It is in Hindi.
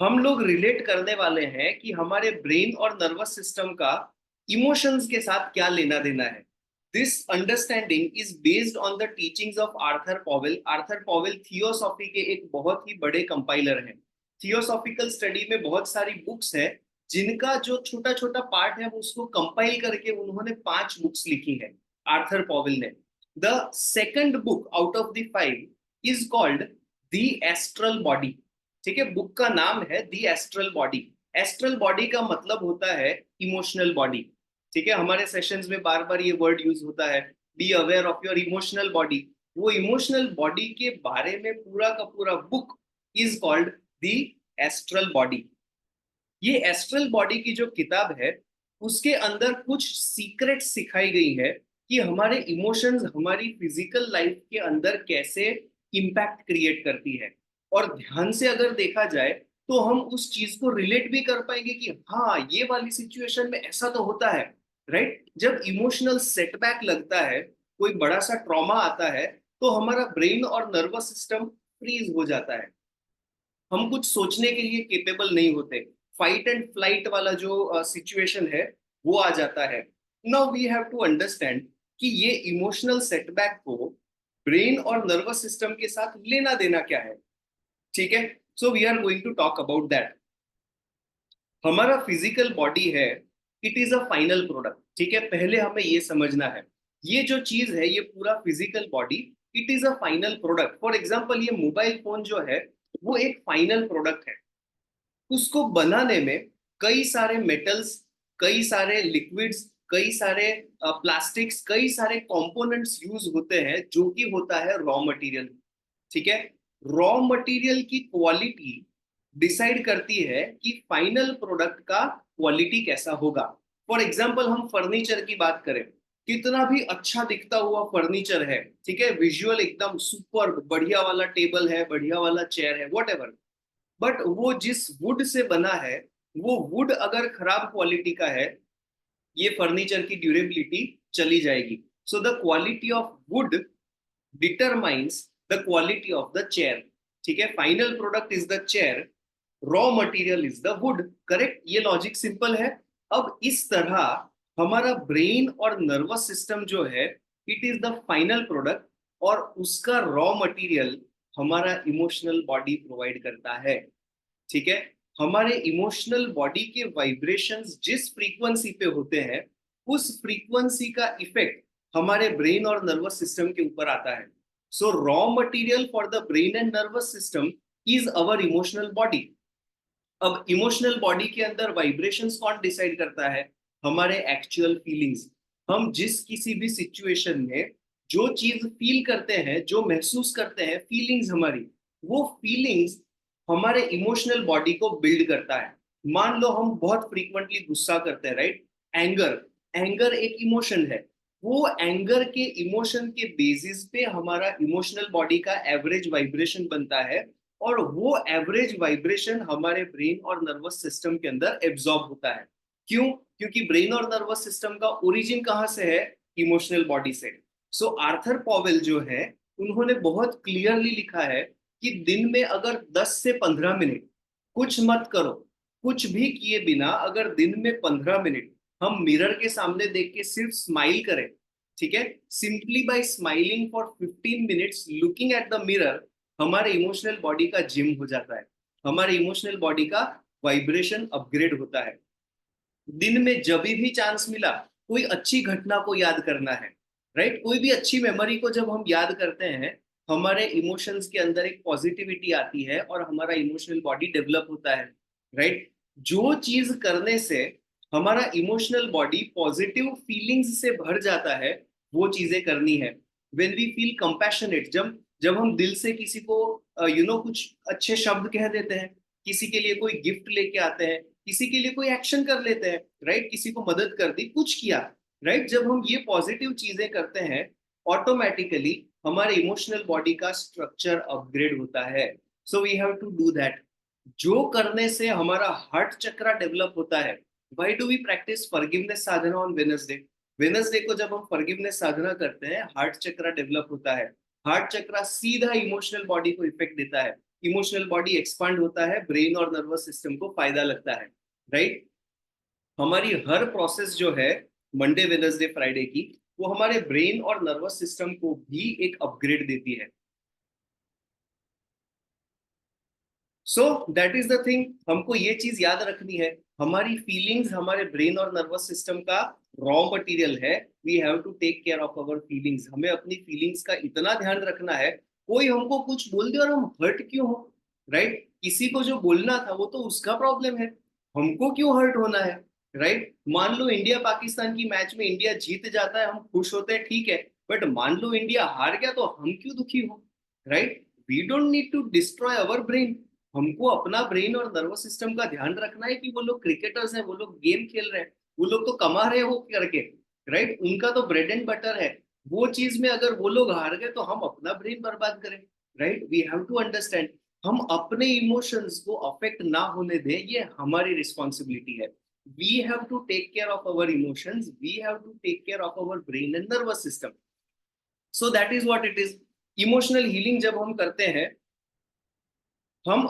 हम लोग रिलेट करने वाले हैं कि हमारे ब्रेन और नर्वस सिस्टम का इमोशंस के साथ क्या लेना देना है। This understanding is based on the teachings of Arthur Powell. Arthur Powell theosophy के एक बहुत ही बड़े कंपाइलर हैं। थियोसॉफिकल स्टडी में बहुत सारी बुक्स हैं, जिनका जो छोटा छोटा पार्ट है वो उसको कंपाइल करके उन्होंने 5 बुक्स लिखी हैं, आर्थर पॉवेल ने। The second book out of the 5 is called the astral body. ठीक है, बुक का नाम है दी एस्ट्रल बॉडी। एस्ट्रल बॉडी का मतलब होता है इमोशनल बॉडी। ठीक है, हमारे सेशंस में बार बार ये वर्ड यूज होता है, be aware of your emotional body. वो इमोशनल बॉडी के बारे में पूरा का पूरा book is called the astral body. ये एस्ट्रल बॉडी की जो किताब है, उसके अंदर कुछ सीक्रेट सिखाई गई है कि हमारे इमोशंस हमारी फिजिकल लाइफ के अंदर कैसे इम्पैक्ट क्रिएट करती है। और ध्यान से अगर देखा जाए तो हम उस चीज को रिलेट भी कर पाएंगे कि हाँ, ये वाली सिचुएशन में ऐसा तो होता है। राइट, जब इमोशनल सेटबैक लगता है, कोई बड़ा सा ट्रॉमा आता है, तो हमारा ब्रेन और नर्वस सिस्टम फ्रीज हो जाता है। हम कुछ सोचने के लिए केपेबल नहीं होते। फाइट एंड फ्लाइट वाला जो सिचुएशन है वो आ जाता है। Now we have to understand कि ये इमोशनल सेटबैक को ब्रेन और नर्वस सिस्टम के साथ लेना देना क्या है। ठीक है, so we are going to talk about that. हमारा फिजिकल बॉडी है, it is a final product. ठीक है, पहले हमें ये समझना है, ये जो चीज है, ये पूरा physical body, it is a final product. For example, ये मोबाइल फोन जो है वो एक फाइनल प्रोडक्ट है। उसको बनाने में कई सारे मेटल्स, कई सारे लिक्विड्स, कई सारे प्लास्टिक्स, कई सारे कंपोनेंट्स यूज होते हैं, जो कि होता है रॉ मटेरियल। ठीक है, रॉ मटेरियल की क्वालिटी डिसाइड करती है कि फाइनल प्रोडक्ट का क्वालिटी कैसा होगा। फॉर एग्जाम्पल, हम फर्नीचर की बात करें, कितना भी अच्छा दिखता हुआ फर्नीचर है, ठीक है, विजुअल एकदम सुपर बढ़िया वाला टेबल है, बढ़िया वाला चेयर है, वॉट एवर, बट वो जिस वुड से बना है, वो वुड अगर खराब क्वालिटी का है, ये फर्नीचर की ड्यूरेबिलिटी चली जाएगी। So the quality of would determines the quality of the chair. ठीक है, final product is the chair, raw material is the wood. Correct, ये लॉजिक सिंपल है। अब इस तरह हमारा ब्रेन और नर्वस सिस्टम जो है, it is the final product, और उसका रॉ मटेरियल हमारा इमोशनल बॉडी प्रोवाइड करता है। ठीक है, हमारे इमोशनल बॉडी के वाइब्रेशंस जिस फ्रीक्वेंसी पे होते हैं, उस फ्रीक्वेंसी का इफेक्ट हमारे ब्रेन और नर्वस सिस्टम के ऊपर आता है। सो raw material for the brain and nervous system is our emotional body. अब इमोशनल बॉडी के अंदर वाइब्रेशंस कौन डिसाइड करता है? हमारे एक्चुअल फीलिंग्स। हम जिस किसी भी सिचुएशन में जो चीज फील करते हैं, जो महसूस करते हैं, फीलिंग्स हमारी, वो फीलिंग्स हमारे इमोशनल बॉडी को बिल्ड करता है। मान लो हम बहुत फ्रीक्वेंटली गुस्सा करते हैं, राइट? एंगर, एंगर एक इमोशन है। वो एंगर के इमोशन के बेसिस पे हमारा इमोशनल बॉडी का एवरेज वाइब्रेशन बनता है, और वो एवरेज वाइब्रेशन हमारे ब्रेन और नर्वस सिस्टम के अंदर एब्जॉर्ब होता है। क्यों? क्योंकि ब्रेन और नर्वस सिस्टम का ओरिजिन कहाँ से है? इमोशनल बॉडी से। सो आर्थर पॉवेल जो है, उन्होंने बहुत क्लियरली लिखा है कि दिन में अगर 10 से 15 मिनट कुछ मत करो, कुछ भी किए बिना अगर दिन में 15 मिनट हम मिरर के सामने देख के सिर्फ स्माइल करें, ठीक है, simply by smiling for 15 minutes looking at the mirror, हमारे इमोशनल बॉडी का जिम हो जाता है। हमारे इमोशनल बॉडी का वाइब्रेशन अपग्रेड होता है। दिन में जब भी चांस मिला, कोई अच्छी घटना को याद करना है, राइट, कोई भी अच्छी मेमोरी को जब हम याद करते हैं, हमारे इमोशंस के अंदर एक पॉजिटिविटी आती है और हमारा इमोशनल बॉडी डेवलप होता है। राइट, जो चीज करने से हमारा इमोशनल बॉडी पॉजिटिव फीलिंग्स से भर जाता है, वो चीजें करनी है। वेन वी फील कंपैशनेट, जब जब हम दिल से किसी को कुछ अच्छे शब्द कह देते हैं, किसी के लिए कोई गिफ्ट लेके आते हैं, किसी के लिए कोई एक्शन कर लेते हैं, राइट, किसी को मदद कर दी, कुछ किया, राइट, जब हम ये पॉजिटिव चीजें करते हैं, ऑटोमेटिकली हमारे इमोशनल बॉडी का स्ट्रक्चर अपग्रेड होता है। So we have to do that. जो करने से हमारा हार्ट चक्रा डेवलप होता है। Why do we practice forgiveness sadhana on Wednesday? Wednesday को जब हम फॉरगिवनेस साधना करते हैं, हार्ट चक्रा डेवलप होता है। हार्ट चक्रा सीधा इमोशनल बॉडी को इफेक्ट देता है। इमोशनल बॉडी एक्सपांड होता है, ब्रेन और नर्वस सिस्टम को फायदा लगता है, राइट। हमारी हर प्रोसेस जो है मंडे वेडनेसडे फ्राइडे की, वो हमारे ब्रेन और नर्वस सिस्टम को भी एक अपग्रेड देती है। सो दैट इज द थिंग, हमको ये चीज याद रखनी है, हमारी फीलिंग्स हमारे ब्रेन और नर्वस सिस्टम का रॉ मटेरियल है। We have to take care of our feelings, हमें अपनी फीलिंग्स का इतना ध्यान रखना है, कोई हमको कुछ बोल दे और हम हर्ट क्यों हो, राइट। किसी को जो बोलना था वो तो उसका प्रॉब्लम है, हमको क्यों हर्ट होना है, राइट। मान लो इंडिया पाकिस्तान की मैच में इंडिया जीत जाता है, हम खुश होते हैं, ठीक है, बट मान लो इंडिया हार गया तो हम क्यों दुखी हो, right. We don't need to destroy our brain, हमको अपना ब्रेन और नर्वस सिस्टम का ध्यान रखना है कि वो लोग क्रिकेटर्स हैं, वो लोग गेम खेल रहे हैं, वो लोग तो कमा रहे हो करके, राइट, उनका तो ब्रेड एंड बटर है। वो चीज में अगर वो लोग हार गए तो हम अपना ब्रेन बर्बाद करें, right. We have to understand, हम अपने इमोशंस को अफेक्ट ना होने दें, ये हमारी रिस्पॉन्सिबिलिटी है। We have to take care of our emotions, we have to take care of our brain and nervous system. So that is what it is. Emotional healing जब हम करते हैं, हम